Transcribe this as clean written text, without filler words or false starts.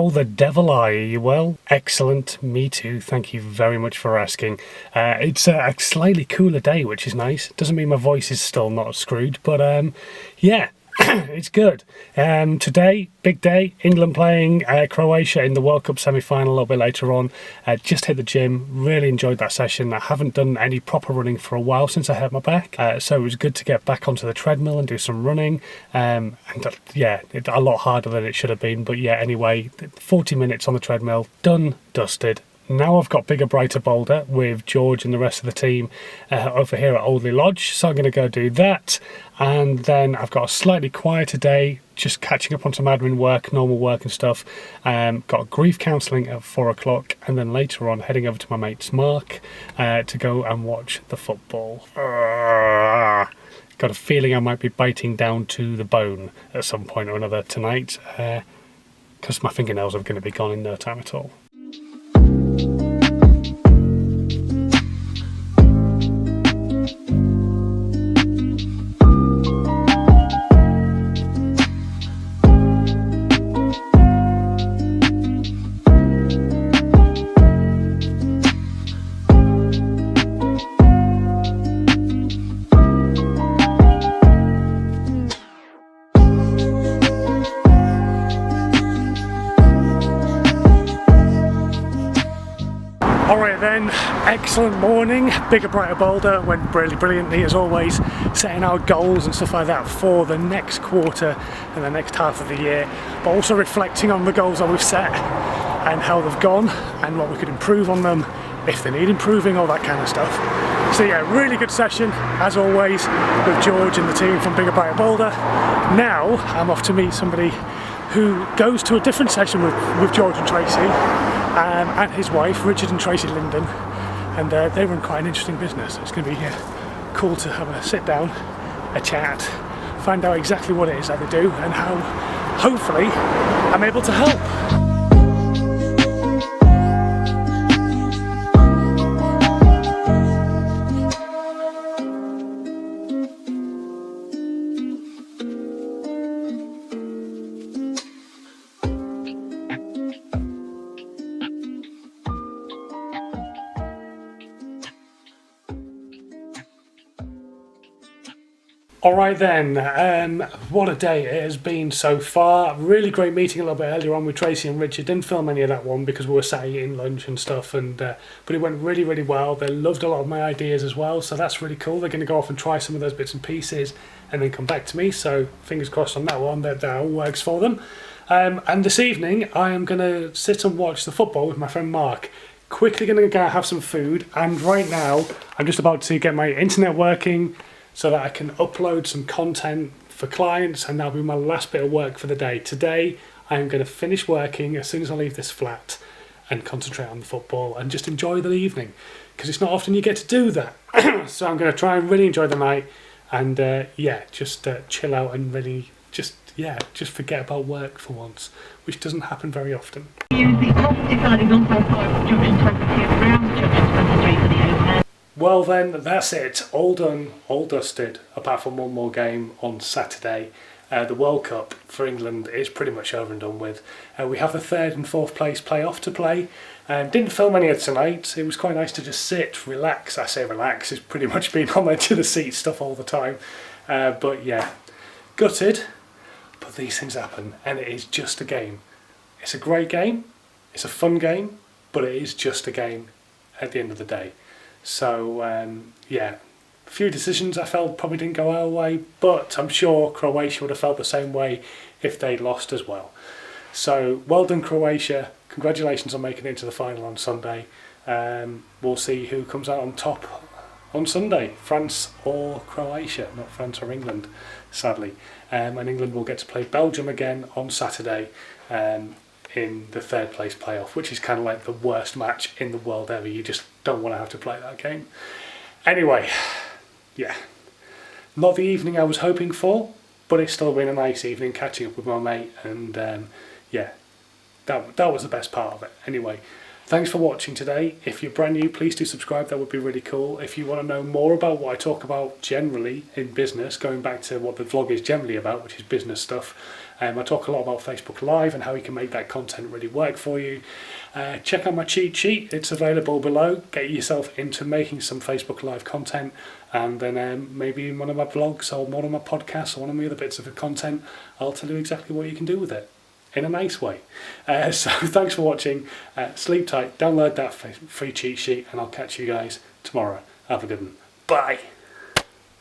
How the devil are you? You well? Excellent. Me too. Thank you very much for asking. It's a slightly cooler day, which is nice. Doesn't mean my voice is still not screwed, but yeah. It's good. Today, big day, England playing Croatia in the World Cup semi-final a little bit later on. Just hit the gym, really enjoyed that session. I haven't done any proper running for a while since I hurt my back, so it was good to get back onto the treadmill and do some running. And yeah, a lot harder than it should have been, but yeah, anyway, 40 minutes on the treadmill, done, dusted. Now I've got bigger, brighter, bolder with George and the rest of the team over here at Oldley Lodge, so I'm going to go do that. And then I've got a slightly quieter day, just catching up on some admin work, normal work and stuff. Got grief counselling at 4 o'clock, and then later on heading over to my mate's Mark to go and watch the football. Got a feeling I might be biting down to the bone at some point or another tonight, because my fingernails are going to be gone in no time at all. Alright then, excellent morning, bigger, brighter, bolder, went really brilliantly as always, setting our goals and stuff like that for the next quarter and the next half of the year, but also reflecting on the goals that we've set and how they've gone and what we could improve on them, if they need improving, all that kind of stuff. So yeah, really good session as always with George and the team from Bigger, Brighter, Bolder. Now I'm off to meet somebody who goes to a different session with George and Tracy and his wife, Richard and Tracy Linden, and they run quite an interesting business. It's going to be cool to have a sit down, a chat, find out exactly what it is that they do and how hopefully I'm able to help. Alright then, what a day it has been so far. Really great meeting a little bit earlier on with Tracy and Richard. Didn't film any of that one because we were sat eating lunch and stuff, and but it went really, really well. They loved a lot of my ideas as well, so that's really cool. They're going to go off and try some of those bits and pieces and then come back to me, so fingers crossed on that one that all works for them. And this evening I am going to sit and watch the football with my friend Mark. Quickly going to go have some food, and right now I'm just about to get my internet working so that I can upload some content for clients, and that'll be my last bit of work for the day. Today, I am going to finish working as soon as I leave this flat and concentrate on the football and just enjoy the evening, because it's not often you get to do that. So I'm going to try and really enjoy the night and just chill out and really just forget about work for once, which doesn't happen very often. Well then, that's it. All done, all dusted, apart from one more game on Saturday. The World Cup for England is pretty much over and done with. We have the 3rd and 4th place playoff to play. Didn't film any of tonight. It was quite nice to just sit, relax. I say relax, it's pretty much been on my to the seat stuff all the time. But yeah, gutted, but these things happen, and it is just a game. It's a great game, it's a fun game, but it is just a game at the end of the day. So a few decisions I felt probably didn't go our way, but I'm sure Croatia would have felt the same way if they'd lost as well. So well done Croatia, congratulations on making it into the final on Sunday. We'll see who comes out on top on Sunday, France or Croatia, not France or England, sadly. And England will get to play Belgium again on Saturday in the 3rd place playoff, which is kind of like the worst match in the world ever. You just don't want to have to play that game. Anyway, yeah, not the evening I was hoping for, but it's still been a nice evening catching up with my mate, and that was the best part of it. Anyway, Thanks for watching today. If you're brand new, please do subscribe. That would be really cool. If you want to know more about what I talk about generally in business, going back to what the vlog is generally about, which is business stuff, I talk a lot about Facebook Live and how you can make that content really work for you. Check out my cheat sheet. It's available below. Get yourself into making some Facebook Live content, and then maybe in one of my vlogs or one of my podcasts or one of my other bits of content, I'll tell you exactly what you can do with it in a nice way. So thanks for watching. Sleep tight. Download that free cheat sheet, and I'll catch you guys tomorrow. Have a good one. Bye.